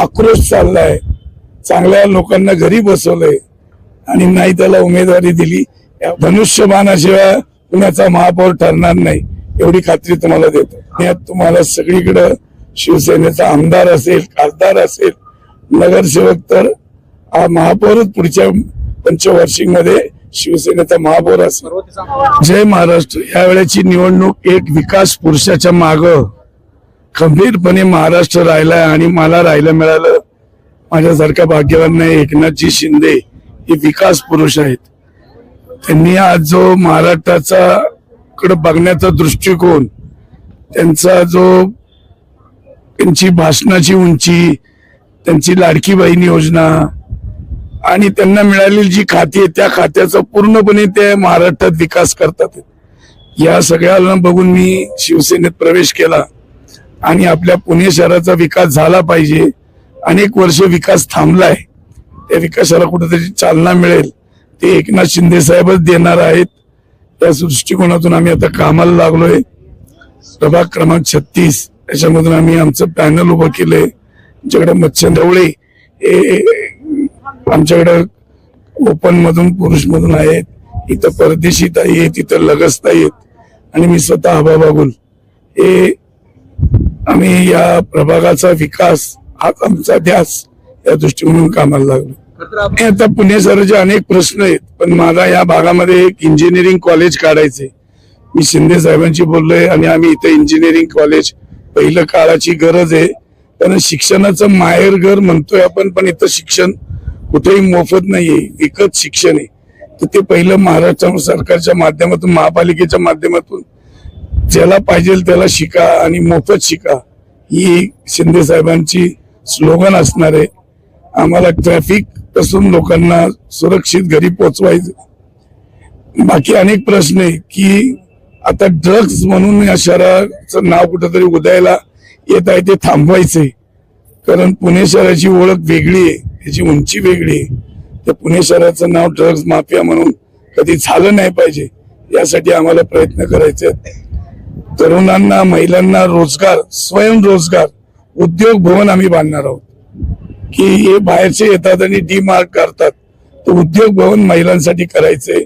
आक्रोश चाललाय, चांगल्या लोकांना घरी बसवलंय आणि नाही त्याला उमेदवारी दिली, धनुष्यबाणाशिवाय पुण्याचा महापौर ठरणार नाही एवढी खात्री तुम्हाला देतो. यात तुम्हाला सगळीकडे शिवसेनेचा आमदार असेल, खासदार असेल, नगरसेवक, तर हा महापौरच पुढच्या पंचवार्षिक मध्ये शिवसेनेचा महापौर असेल. जय महाराष्ट्र. यावेळेची निवडणूक एक विकास पुरुषाच्या माग खंबीरपणे महाराष्ट्र राहिलाय आणि मला राहायला मिळालं. माझ्यासारख्या भाग्यवान नाही. एकनाथजी शिंदे हे विकास पुरुष आहेत. त्यांनी आज जो महाराष्ट्राचा कडे बघण्याचा दृष्टिकोन, त्यांचा जो त्यांची भाषणाची उंची, त्यांची लाडकी बहीण योजना आणि त्यांना मिळालेली जी खाती आहे त्या खात्याचा पूर्णपणे ते महाराष्ट्रात विकास करतात. या सगळ्याला बघून मी शिवसेनेत प्रवेश केला आणि आपल्या पुणे शहराचा विकास झाला पाहिजे. अनेक वर्ष विकास थांबलाय, त्या विकासाला कुठेतरी चालना मिळेल ते एकनाथ शिंदे साहेबच देणार आहेत. त्या दृष्टिकोनातून आम्ही आता कामाला लागलोय. प्रभाग क्रमांक 36 त्याच्यामधून आम्ही आमचं पॅनल उभं केलंय. आमच्याकडे मच्छंद्रवळे हे आमच्याकडे ओपन मधून पुरुष मधून आहेत, इथं परदेशी ताई आहेत, इथं लगस्ताई आहेत आणि मी स्वतः आबा बागुल. हे आम्ही या प्रभागाचा विकास हाच आमचा ध्यास या दृष्टीकोनातून कामाला लागलो. आता पुणे शहराचे अनेक प्रश्न आहेत, पण मला या भागामध्ये एक इंजिनिअरिंग कॉलेज काढायचंय. मी शिंदे साहेबांशी बोललोय आणि आम्ही इथे इंजिनिअरिंग कॉलेज पहिलं काळाची गरज आहे. कारण शिक्षणाचं माहेरघर म्हणतोय आपण, पण इथं शिक्षण कुठेही मोफत नाहीये, विकत शिक्षण आहे. तर ते पहिलं महाराष्ट्र सरकारच्या माध्यमातून, महापालिकेच्या माध्यमातून ज्याला पाहिजे त्याला शिका आणि मोफत शिका, ही शिंदे साहेबांची स्लोगन असणार आहे. आम्हाला ट्रॅफिक पासून लोकांना सुरक्षित घरी पोहोचवायचं. बाकी अनेक प्रश्न आहे की आता ड्रग्ज म्हणून या शहराचं नाव कुठेतरी उदयाला येत आहे, ते थांबवायचंय. कारण पुणे शहराची ओळख वेगळी आहे, त्याची उंची वेगळी आहे. त्या पुणे शहराचं नाव ड्रग्ज माफिया म्हणून कधी झालं नाही पाहिजे, यासाठी आम्हाला प्रयत्न करायचे आहेत. तरुणांना, महिलांना रोजगार, स्वयंरोजगार उद्योग भवन आम्ही बांधणार आहोत. की हे बाहेरचे येतात आणि डी मार्क करतात, तर उद्योग भवन महिलांसाठी करायचंय.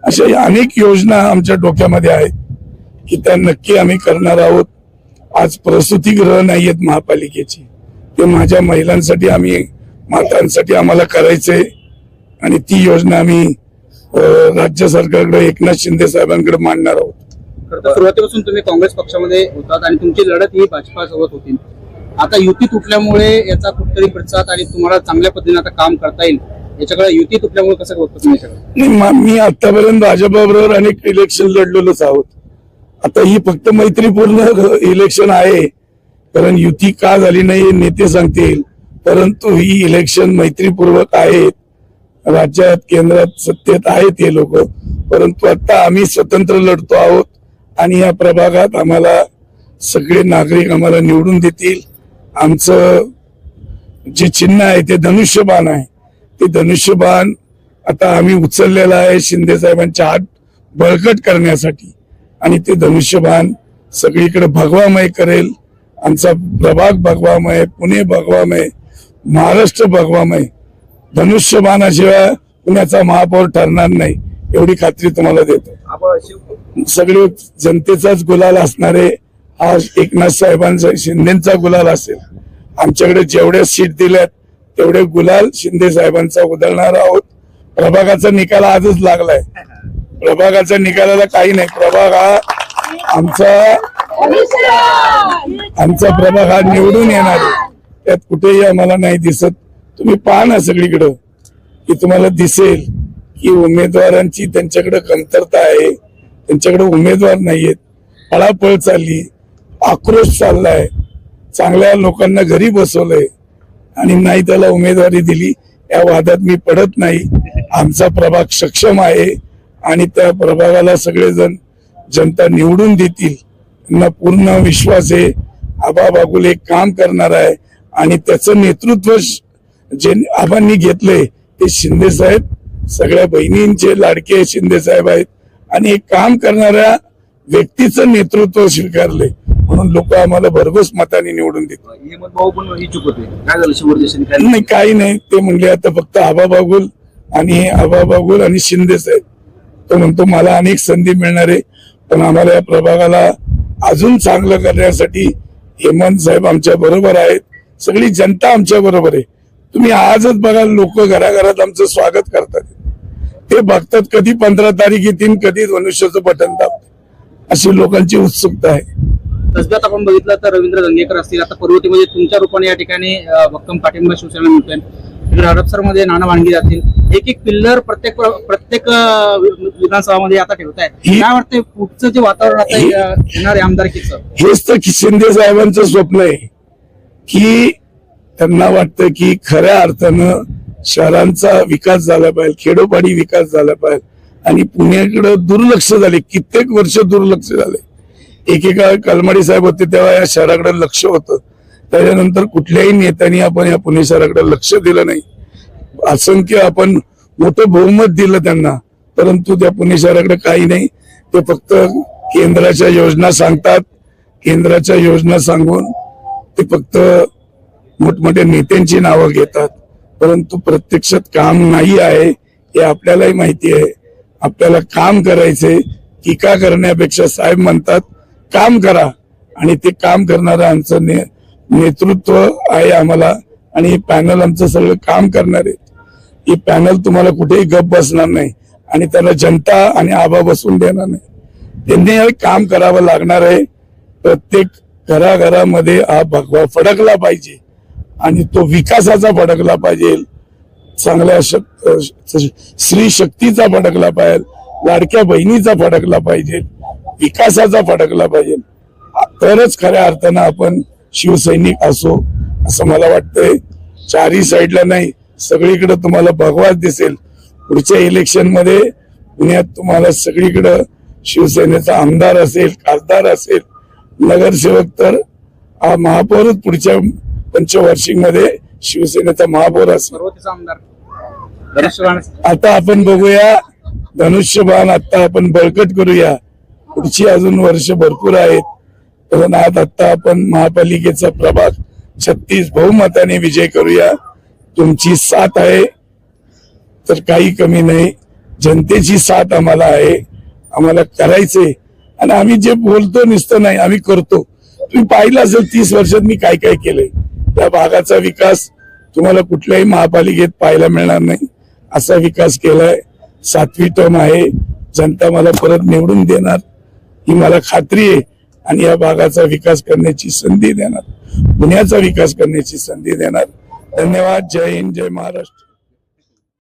अशा अनेक योजना आमच्या डोक्यामध्ये आहेत की त्या नक्की आम्ही करणार आहोत. आज प्रसूतीगृह नाहीयेत महापालिकेची, ते माझ्या महिलांसाठी, आम्ही मातांसाठी आम्हाला करायचंय आणि ती योजना आम्ही राज्य सरकारकडे, एकनाथ शिंदे साहेबांकडे मांडणार आहोत. सुरुवातीपासून तुम्ही काँग्रेस पक्षामध्ये होतात आणि तुमची लढत ही भाजपासोबत होती. आता युती तुटल्यामुळे याचा कुठतरी प्रतिसाद आणि तुम्हाला चांगल्या पद्धतीने आता काम करता येईल याच्याकडे युती तुटल्यामुळे कसं बघतो तुम्ही? मी आतापर्यंत भाजपाबरोबर अनेक इलेक्शन लढलेलोच आहोत. आता ही फक्त मैत्रीपूर्ण इलेक्शन आहे, कारण युती का झाली नाही नेते सांगतील, परंतु ही इलेक्शन मैत्रीपूर्वक आहेत. राज्यात, केंद्रात सत्तेत आहेत हे लोक, परंतु आता आम्ही स्वतंत्र लढतो आहोत आणि या प्रभागात आम्हाला सगळे नागरिक आम्हाला निवडून देतील. आमचं जे चिन्ह आहे ते धनुष्यबाण आहे. ते धनुष्यबाण आता आम्ही उचललेलं आहे शिंदे साहेबांच्या हात बळकट करण्यासाठी आणि ते धनुष्यबाण सगळीकडे भगवामय करेल. आमचा प्रभाग भगवामय, पुणे भगवामय, महाराष्ट्र भगवामय. धनुष्यबाणाशिवाय पुण्याचा महापौर ठरणार नाही एवढी खात्री तुम्हाला देतो. सगळे जनतेचाच गुलाल असणारे हा एकनाथ साहेबांचा, शिंदेचा गुलाल असेल. आमच्याकडे जेवढ्या सीट दिल्यात तेवढे गुलाल शिंदे साहेबांचा उधळणार आहोत. प्रभागाचा निकाल आजच लागलाय. प्रभागाचा निकालाला काही नाही. प्रभाग हा आमचा प्रभाग हा निवडून येणार आहे, त्यात कुठेही आम्हाला नाही दिसत. तुम्ही पहा ना सगळीकडं की तुम्हाला दिसेल की उमेदवारांची त्यांच्याकडे कमतरता आहे, त्यांच्याकडे उमेदवार नाहीयेत. पळापळ चालली, आक्रोश चाललाय, चांगल्या लोकांना घरी बसवलंय आणि नाही त्याला उमेदवारी दिली. या वादात मी पडत नाही. आमचा प्रभाग सक्षम आहे आणि त्या प्रभागाला सगळेजण जनता निवडून देतील. त्यांना पूर्ण विश्वास आहे. आबा बागुल एक काम करणार आहे आणि त्याचं नेतृत्व जे आबांनी घेतलंय ते शिंदे साहेब, सगळ्या बहिणींचे लाडके शिंदे साहेब आहेत आणि एक काम करणाऱ्या व्यक्तीचं नेतृत्व स्वीकारले. म्हणून लोक आम्हाला भरघोस मताने निवडून देतात. हेमंत भाऊ पण इच्छुक होते, काय झालं शिवूर देशाने काय नाही, काही नाही. ते म्हणले आता फक्त आबा बागुल आणि शिंदे साहेब. तो म्हणतो मला अनेक संधी मिळणार आहे, पण आम्हाला या प्रभागाला अजून चांगलं करण्यासाठी हेमंत साहेब आमच्या बरोबर आहेत, सगळी जनता आमच्या बरोबर आहे. तुम्ही आजच बघा, लोक घराघरात आमचं स्वागत करतात. ते बघतात कधी 15 तारीख येतील, कधी धनुष्याचं बटन दाबतात, अशी लोकांची उत्सुकता आहे. तसब्यात आपण बघितलं तर रवींद्र दंगेकर असतील, आता पर्वतीमध्ये तुमच्या रूपाने या ठिकाणी भक्कम पाठिंबा शिवसेना मिळतोय. तिकडे हडपसरमध्ये नाना वाणगी जातील, एक पिल्लर प्रत्येक विधानसभामध्ये आता ठेवताय. काय वाटतंय पुढचं जे वातावरण आता येणार आमदारकीचं? हेच तर शिंदे साहेबांचं स्वप्न आहे की त्यांना वाटतं की खऱ्या अर्थानं शहरांचा विकास झाला पाहिजे, खेडोपाडी विकास झाला पाहिजे. आणि पुण्याकडे दुर्लक्ष झाले, कित्येक वर्ष दुर्लक्ष झाले. एकेकाळ कलमाडी साहेब होते तेव्हा या शहराकडे लक्ष होतं, त्याच्यानंतर कुठल्याही नेत्यांनी आपण या पुणे शहराकडे लक्ष दिलं नाही. असंख्य आपण मोठं बहुमत दिलं त्यांना, परंतु त्या पुणे शहराकडे काही नाही. ते फक्त केंद्राच्या योजना सांगतात, केंद्राच्या योजना सांगून ते फक्त मोठमोठ्या नेत्यांची नावं घेतात, परंतु प्रत्यक्षात काम नाही आहे हे आपल्यालाही माहिती आहे. आपल्याला काम करायचंय, टीका करण्यापेक्षा साहेब म्हणतात काम करा, आणि ते काम करणारं आमचं नेतृत्व आहे आम्हाला. आणि हे पॅनल आमचं सगळं काम करणार आहे. हे पॅनल तुम्हाला कुठेही गप बसणार नाही आणि त्याला जनता आणि आबा बसून देणार नाही. त्यांनी हे काम करावं लागणार आहे. प्रत्येक घराघरामध्ये हा भगवा फडकला पाहिजे आणि तो विकासाचा फडकला पाहिजे, चांगल्या स्त्री शक्तीचा फडकला पाहिजे, लाडक्या बहिणीचा फडकला पाहिजे, विकासाचा फडकला पाहिजे. तरच खऱ्या अर्थानं आपण शिवसैनिक असो असं मला वाटतंय. चारही साईडला नाही, सगळीकडे तुम्हाला भगवाच दिसेल. पुढच्या इलेक्शन मध्ये पुण्यात तुम्हाला सगळीकडे शिवसेनेचा आमदार असेल, खासदार असेल, नगरसेवक, तर हा महापौरच पुढच्या पंचवार्षिक मध्ये शिवसेनेचा महापौर असेल. पर्वतीचा आमदार आता आपण बघूया धनुष्यबाण, आता आपण बळकट करूया. पुढची अजून वर्ष भरपूर आहेत. पण आता आपण महापालिकेचा प्रभाग 36 बहुमताने विजय करूया. तुमची साथ आहे तर काही कमी नाही, जनतेची साथ आम्हाला आहे. आम्हाला करायचंय आणि आम्ही जे बोलतो नुसतं नाही, आम्ही करतो. तुम्ही पाहिलं असेल 30 वर्षात मी काय काय केलंय. त्या भागाचा विकास तुम्हाला कुठल्याही महापालिकेत पाहायला मिळणार नाही, असा विकास केलाय. 7वी टर्म आहे, जनता मला परत निवडून देणार ही मला खात्री आहे. आणि या भागाचा विकास करण्याची संधी देणार, पुण्याचा विकास करण्याची संधी देणार. धन्यवाद. जय हिंद, जय महाराष्ट्र.